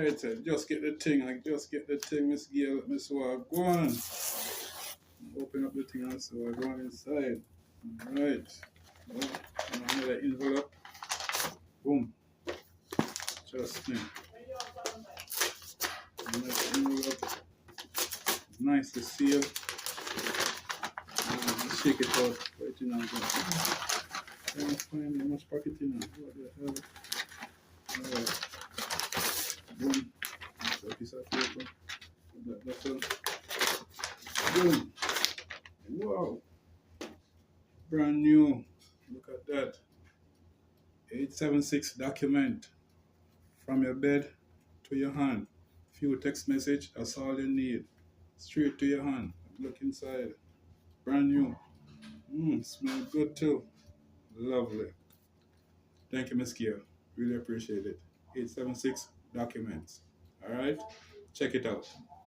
Right, just get the thing, Miss Gail, Miss Wag. Go on. Open up the thing and see what go on inside. Alright. Well, another envelope. Boom. Just me. Another envelope. Nicely sealed. Shake it out. Put it in and go. Can't find how much pocket in there. What the hell? Alright. Boom. That's a piece of paper. Put that bottle. Boom. Wow. Brand new. Look at that. 876 document. From your bed to your hand. Few text message, that's all you need. Straight to your hand. Look inside. Brand new. Smell good too. Lovely. Thank you, Miss Kia. Really appreciate it. 876 documents. Alright? Check it out.